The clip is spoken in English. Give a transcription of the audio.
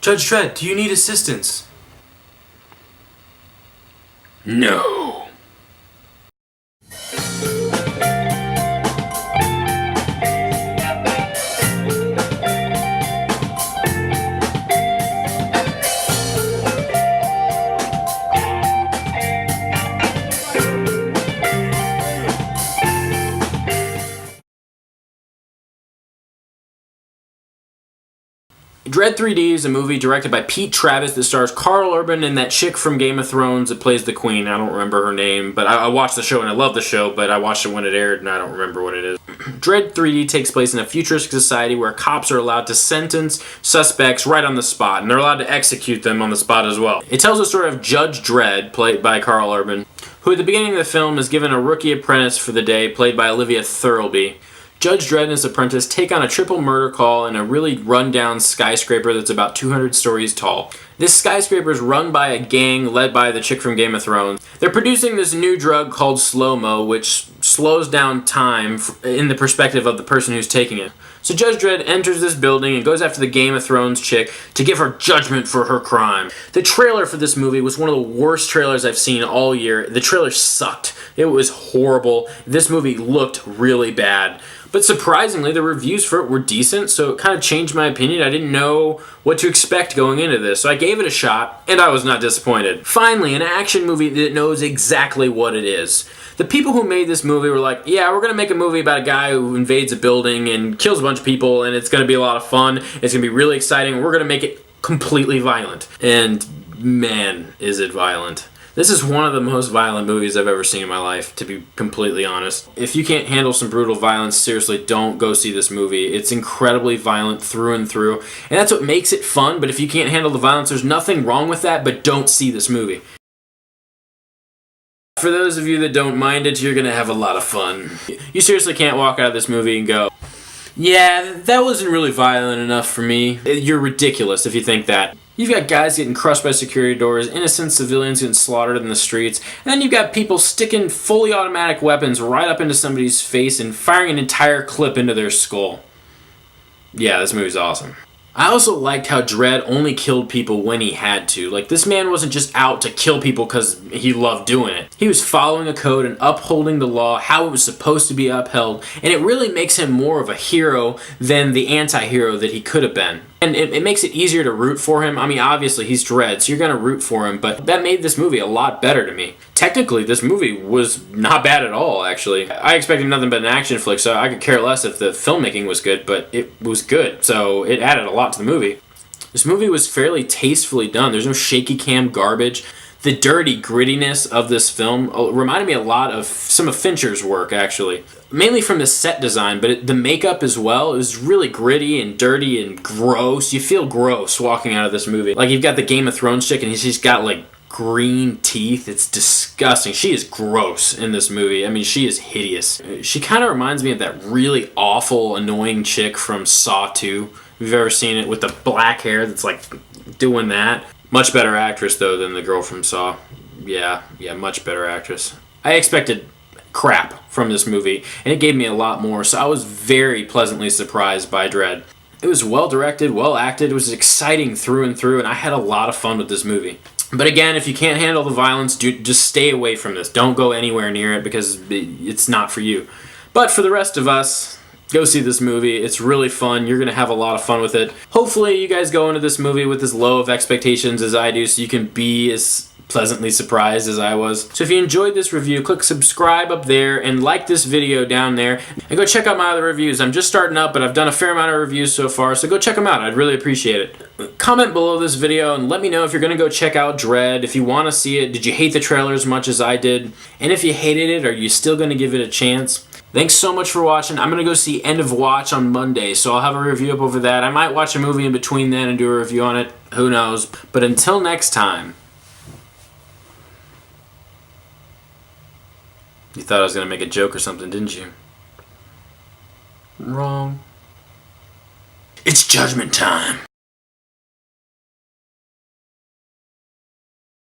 Judge Dredd, do you need assistance? No. Dredd 3D is a movie directed by Pete Travis that stars Karl Urban and that chick from Game of Thrones that plays the queen. I don't remember her name, but I watched the show and I love the show, but I watched it when it aired and I don't remember what it is. Dredd 3D takes place in a futuristic society where cops are allowed to sentence suspects right on the spot, and they're allowed to execute them on the spot as well. It tells the story of Judge Dredd, played by Karl Urban, who at the beginning of the film is given a rookie apprentice for the day, played by Olivia Thirlby. Judge Dredd and his apprentice take on a triple murder call in a really run-down skyscraper that's about 200 stories tall. This skyscraper is run by a gang led by the chick from Game of Thrones. They're producing this new drug called slow-mo, which slows down time in the perspective of the person who's taking it. So Judge Dredd enters this building and goes after the Game of Thrones chick to give her judgment for her crime. The trailer for this movie was one of the worst trailers I've seen all year. The trailer sucked. It was horrible. This movie looked really bad. But surprisingly, the reviews for it were decent, so it kind of changed my opinion. I didn't know what to expect going into this, so I gave it a shot, and I was not disappointed. Finally, an action movie that knows exactly what it is. The people who made this movie were like, yeah, we're going to make a movie about a guy who invades a building and kills a bunch of people, and it's going to be a lot of fun, it's going to be really exciting, and we're going to make it completely violent. And man, is it violent. This is one of the most violent movies I've ever seen in my life, to be completely honest. If you can't handle some brutal violence, seriously, don't go see this movie. It's incredibly violent through and through, and that's what makes it fun, but if you can't handle the violence, there's nothing wrong with that, but don't see this movie. For those of you that don't mind it, you're gonna have a lot of fun. You seriously can't walk out of this movie and go, yeah, that wasn't really violent enough for me. You're ridiculous if you think that. You've got guys getting crushed by security doors, innocent civilians getting slaughtered in the streets, and then you've got people sticking fully automatic weapons right up into somebody's face and firing an entire clip into their skull. Yeah, this movie's awesome. I also liked how Dredd only killed people when he had to. Like, this man wasn't just out to kill people because he loved doing it. He was following a code and upholding the law, how it was supposed to be upheld, and it really makes him more of a hero than the anti-hero that he could have been. And it makes it easier to root for him. I mean, obviously, he's Dredd, so you're going to root for him, but that made this movie a lot better to me. Technically, this movie was not bad at all, actually. I expected nothing but an action flick, so I could care less if the filmmaking was good, but it was good, so it added a lot to the movie. This movie was fairly tastefully done. There's no shaky cam garbage. The dirty grittiness of this film reminded me a lot of some of Fincher's work, actually. Mainly from the set design, but the makeup as well is really gritty and dirty and gross. You feel gross walking out of this movie. Like, you've got the Game of Thrones chick and she's got like green teeth. It's disgusting. She is gross in this movie. I mean, she is hideous. She kind of reminds me of that really awful, annoying chick from Saw 2. If you've ever seen it with the black hair that's like doing that. Much better actress, though, than the girl from Saw. Yeah, much better actress. I expected crap from this movie, and it gave me a lot more, so I was very pleasantly surprised by Dredd. It was well directed, well acted, it was exciting through and through, and I had a lot of fun with this movie. But again, if you can't handle the violence, just stay away from this. Don't go anywhere near it because it's not for you. But for the rest of us, go see this movie. It's really fun. You're going to have a lot of fun with it. Hopefully you guys go into this movie with as low of expectations as I do so you can be as pleasantly surprised as I was. So if you enjoyed this review, click subscribe up there and like this video down there. And go check out my other reviews. I'm just starting up, but I've done a fair amount of reviews so far, so go check them out. I'd really appreciate it. Comment below this video and let me know if you're going to go check out Dredd. If you want to see it, did you hate the trailer as much as I did? And if you hated it, are you still going to give it a chance? Thanks so much for watching. I'm going to go see End of Watch on Monday, so I'll have a review up over that. I might watch a movie in between then and do a review on it. Who knows? But until next time. You thought I was going to make a joke or something, didn't you? Wrong. It's judgment time.